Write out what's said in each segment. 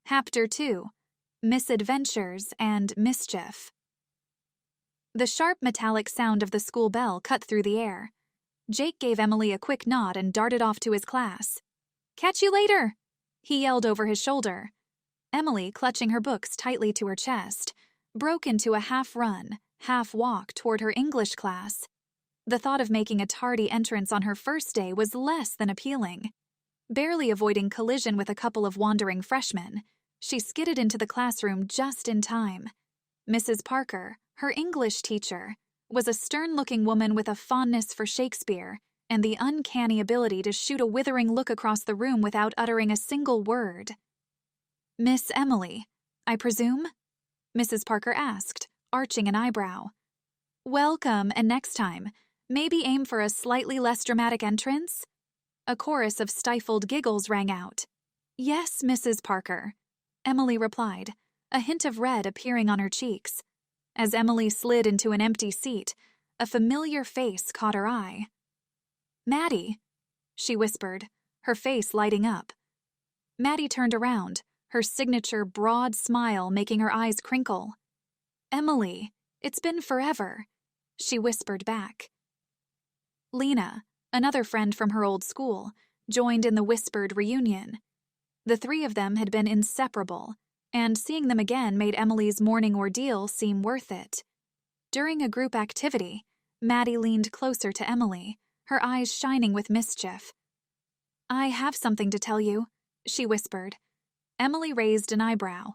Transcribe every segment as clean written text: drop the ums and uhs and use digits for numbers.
Chapter 2, Misadventures and Mischief. The sharp metallic sound of the school bell cut through the air. Jake gave Emily a quick nod and darted off to his class. "Catch you later!" he yelled over his shoulder. Emily, clutching her books tightly to her chest, broke into a half-run, half-walk toward her English class. The thought of making a tardy entrance on her first day was less than appealing. Barely avoiding collision with a couple of wandering freshmen, she skidded into the classroom just in time. Mrs. Parker, her English teacher, was a stern-looking woman with a fondness for Shakespeare and the uncanny ability to shoot a withering look across the room without uttering a single word. "Miss Emily, I presume?" Mrs. Parker asked, arching an eyebrow. "Welcome, and next time, maybe aim for a slightly less dramatic entrance?" A chorus of stifled giggles rang out. "Yes, Mrs. Parker," Emily replied, a hint of red appearing on her cheeks. As Emily slid into an empty seat, a familiar face caught her eye. "Maddie," she whispered, her face lighting up. Maddie turned around, her signature broad smile making her eyes crinkle. "Emily, it's been forever," she whispered back. Lena, another friend from her old school, joined in the whispered reunion. The three of them had been inseparable, and seeing them again made Emily's morning ordeal seem worth it. During a group activity, Maddie leaned closer to Emily, her eyes shining with mischief. "I have something to tell you," she whispered. Emily raised an eyebrow.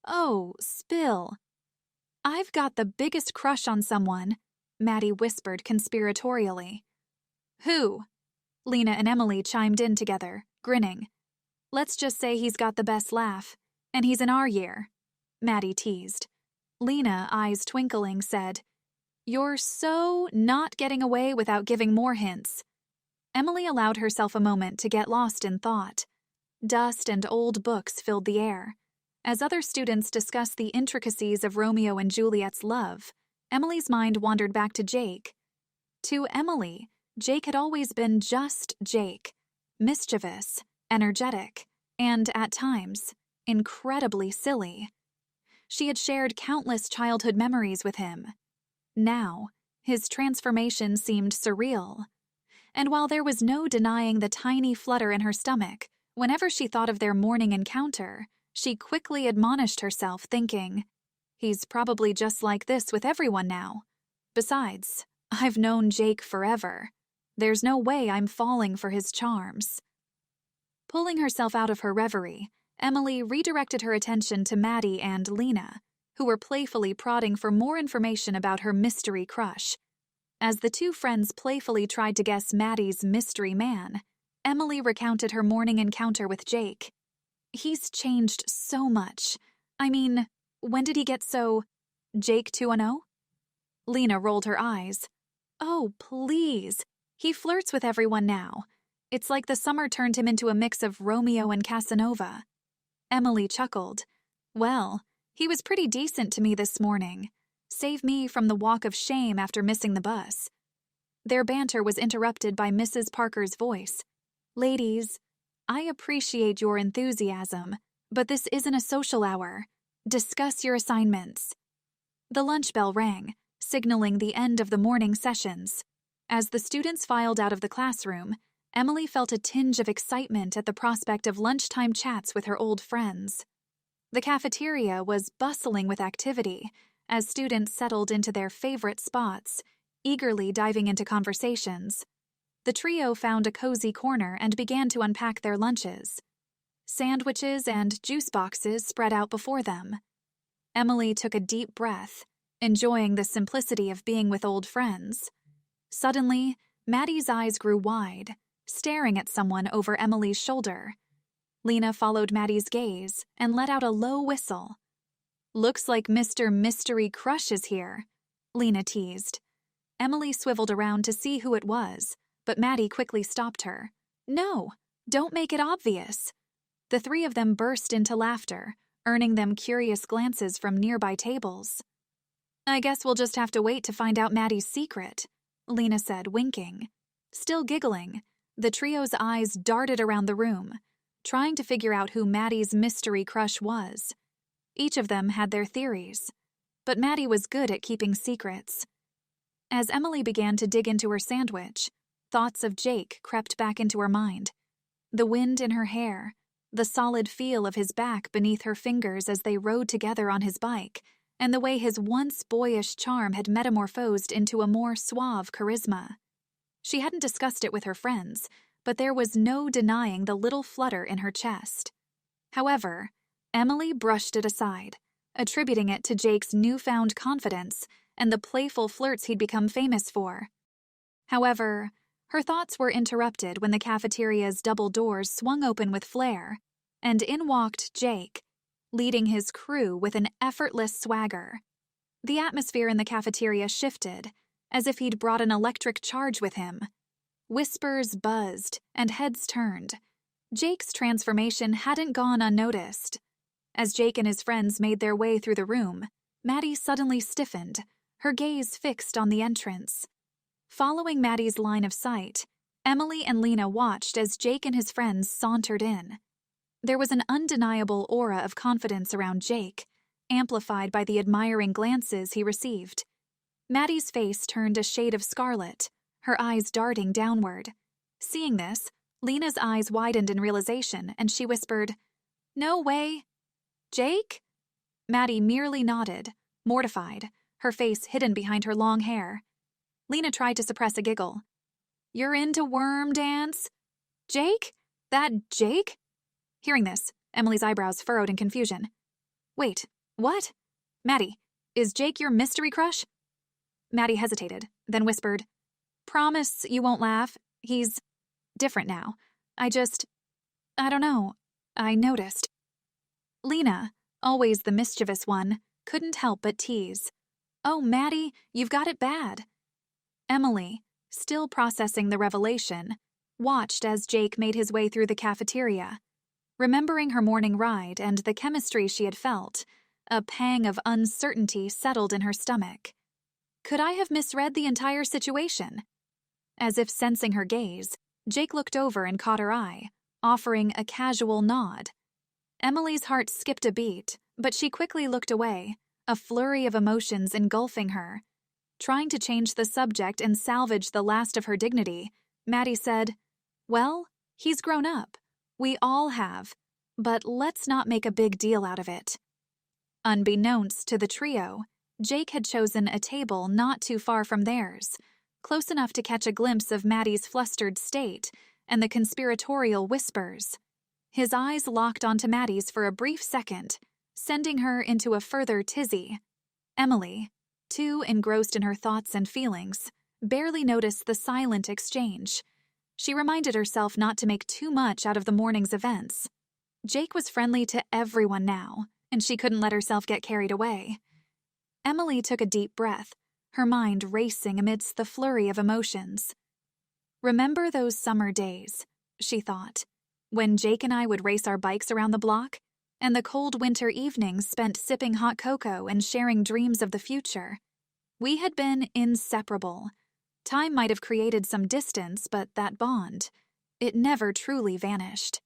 "Oh, spill." "I've got the biggest crush on someone," Maddie whispered conspiratorially. "Who?" Lena and Emily chimed in together, grinning. "Let's just say he's got the best laugh, and he's in our year," Maddie teased. Lena, eyes twinkling, said, "You're so not getting away without giving more hints." Emily allowed herself a moment to get lost in thought. Dust and old books filled the air. As other students discussed the intricacies of Romeo and Juliet's love, Emily's mind wandered back to Jake. To Emily, Jake had always been just Jake, mischievous, energetic, and, at times, incredibly silly. She had shared countless childhood memories with him. Now, his transformation seemed surreal. And while there was no denying the tiny flutter in her stomach, whenever she thought of their morning encounter, she quickly admonished herself, thinking, "He's probably just like this with everyone now. Besides, I've known Jake forever. There's no way I'm falling for his charms." Pulling herself out of her reverie, Emily redirected her attention to Maddie and Lena, who were playfully prodding for more information about her mystery crush. As the two friends playfully tried to guess Maddie's mystery man, Emily recounted her morning encounter with Jake. "He's changed so much. I mean, when did he get so... Jake 2.0?" Lena rolled her eyes. "Oh, please. He flirts with everyone now. It's like the summer turned him into a mix of Romeo and Casanova." Emily chuckled. "Well, he was pretty decent to me this morning. Save me from the walk of shame after missing the bus." Their banter was interrupted by Mrs. Parker's voice. "Ladies, I appreciate your enthusiasm, but this isn't a social hour. Discuss your assignments." The lunch bell rang, signaling the end of the morning sessions. As the students filed out of the classroom, Emily felt a tinge of excitement at the prospect of lunchtime chats with her old friends. The cafeteria was bustling with activity as students settled into their favorite spots, eagerly diving into conversations. The trio found a cozy corner and began to unpack their lunches. Sandwiches and juice boxes spread out before them. Emily took a deep breath, enjoying the simplicity of being with old friends. Suddenly, Maddie's eyes grew wide, staring at someone over Emily's shoulder. Lena followed Maddie's gaze and let out a low whistle. "Looks like Mr. Mystery Crush is here," Lena teased. Emily swiveled around to see who it was, but Maddie quickly stopped her. "No, don't make it obvious." The three of them burst into laughter, earning them curious glances from nearby tables. "I guess we'll just have to wait to find out Maddie's secret," Lena said, winking. Still giggling, the trio's eyes darted around the room. trying to figure out who Maddie's mystery crush was. Each of them had their theories, but Maddie was good at keeping secrets. As Emily began to dig into her sandwich, thoughts of Jake crept back into her mind. The wind in her hair, the solid feel of his back beneath her fingers as they rode together on his bike, and the way his once boyish charm had metamorphosed into a more suave charisma. She hadn't discussed it with her friends, but there was no denying the little flutter in her chest. However, Emily brushed it aside, attributing it to Jake's newfound confidence and the playful flirts he'd become famous for. However, her thoughts were interrupted when the cafeteria's double doors swung open with flair, and in walked Jake, leading his crew with an effortless swagger. The atmosphere in the cafeteria shifted, as if he'd brought an electric charge with him. Whispers buzzed and heads turned. Jake's transformation hadn't gone unnoticed. As Jake and his friends made their way through the room, Maddie suddenly stiffened, her gaze fixed on the entrance. Following Maddie's line of sight, Emily and Lena watched as Jake and his friends sauntered in. There was an undeniable aura of confidence around Jake, amplified by the admiring glances he received. Maddie's face turned a shade of scarlet, her eyes darting downward. Seeing this, Lena's eyes widened in realization, and she whispered, "No way." "Jake?" Maddie merely nodded, mortified, her face hidden behind her long hair. Lena tried to suppress a giggle. "You're into worm dance? Jake? That Jake?" Hearing this, Emily's eyebrows furrowed in confusion. "Wait, what? Maddie, is Jake your mystery crush?" Maddie hesitated, then whispered, "Promise you won't laugh. He's different now. I don't know. I noticed." Lena, always the mischievous one, couldn't help but tease. "Oh, Maddie, you've got it bad." Emily, still processing the revelation, watched as Jake made his way through the cafeteria. Remembering her morning ride and the chemistry she had felt, a pang of uncertainty settled in her stomach. Could I have misread the entire situation? As if sensing her gaze, Jake looked over and caught her eye, offering a casual nod. Emily's heart skipped a beat, but she quickly looked away, a flurry of emotions engulfing her. Trying to change the subject and salvage the last of her dignity, Maddie said, "Well, he's grown up. We all have, but let's not make a big deal out of it." Unbeknownst to the trio, Jake had chosen a table not too far from theirs, close enough to catch a glimpse of Maddie's flustered state and the conspiratorial whispers. His eyes locked onto Maddie's for a brief second, sending her into a further tizzy. Emily, too engrossed in her thoughts and feelings, barely noticed the silent exchange. She reminded herself not to make too much out of the morning's events. Jake was friendly to everyone now, and she couldn't let herself get carried away. Emily took a deep breath, her mind racing amidst the flurry of emotions. "Remember those summer days," she thought, "when Jake and I would race our bikes around the block, and the cold winter evenings spent sipping hot cocoa and sharing dreams of the future? We had been inseparable. Time might have created some distance, but that bond, it never truly vanished."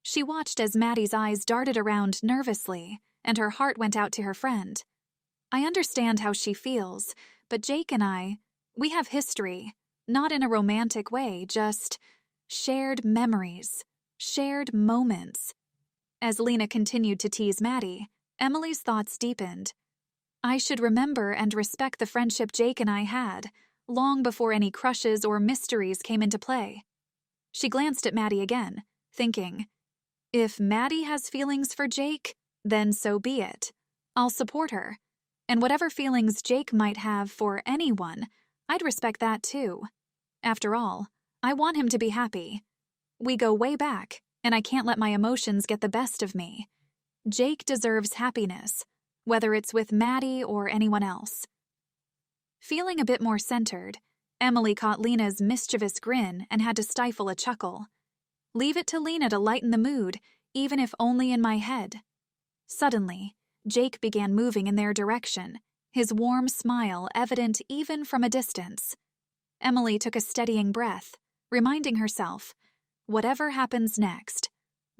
She watched as Maddie's eyes darted around nervously, and her heart went out to her friend. "I understand how she feels, but Jake and I, we have history, not in a romantic way, just shared memories, shared moments." As Lena continued to tease Maddie, Emily's thoughts deepened. "I should remember and respect the friendship Jake and I had, long before any crushes or mysteries came into play." She glanced at Maddie again, thinking, if Maddie has feelings for Jake, then so be it. I'll support her. And whatever feelings Jake might have for anyone, I'd respect that too. After all, I want him to be happy. We go way back, and I can't let my emotions get the best of me. Jake deserves happiness, whether it's with Maddie or anyone else. Feeling a bit more centered, Emily caught Lena's mischievous grin and had to stifle a chuckle. Leave it to Lena to lighten the mood, even if only in my head. Suddenly, Jake began moving in their direction, his warm smile evident even from a distance. Emily took a steadying breath, reminding herself, whatever happens next,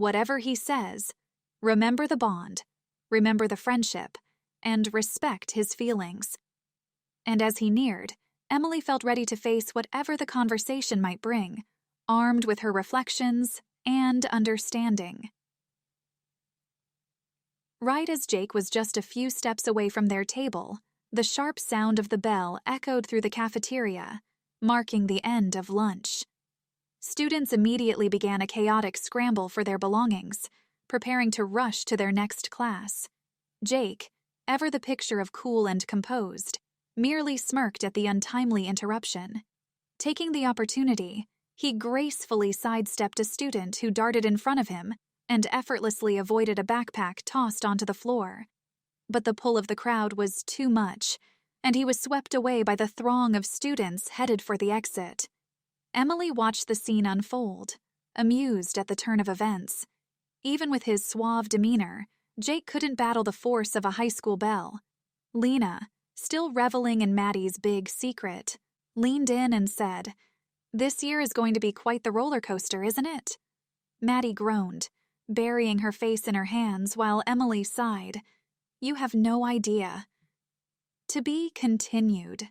Whatever he says, remember the bond, remember the friendship, and respect his feelings. And as he neared, Emily felt ready to face whatever the conversation might bring, armed with her reflections and understanding. Right as Jake was just a few steps away from their table, the sharp sound of the bell echoed through the cafeteria, marking the end of lunch. Students immediately began a chaotic scramble for their belongings, preparing to rush to their next class. Jake, ever the picture of cool and composed, merely smirked at the untimely interruption. Taking the opportunity, he gracefully sidestepped a student who darted in front of him and effortlessly avoided a backpack tossed onto the floor. But the pull of the crowd was too much, and he was swept away by the throng of students headed for the exit. Emily watched the scene unfold, amused at the turn of events. Even with his suave demeanor, Jake couldn't battle the force of a high school belle. Lena, still reveling in Maddie's big secret, leaned in and said, "This year is going to be quite the roller coaster, isn't it?" Maddie groaned, burying her face in her hands while Emily sighed. "You have no idea." To be continued.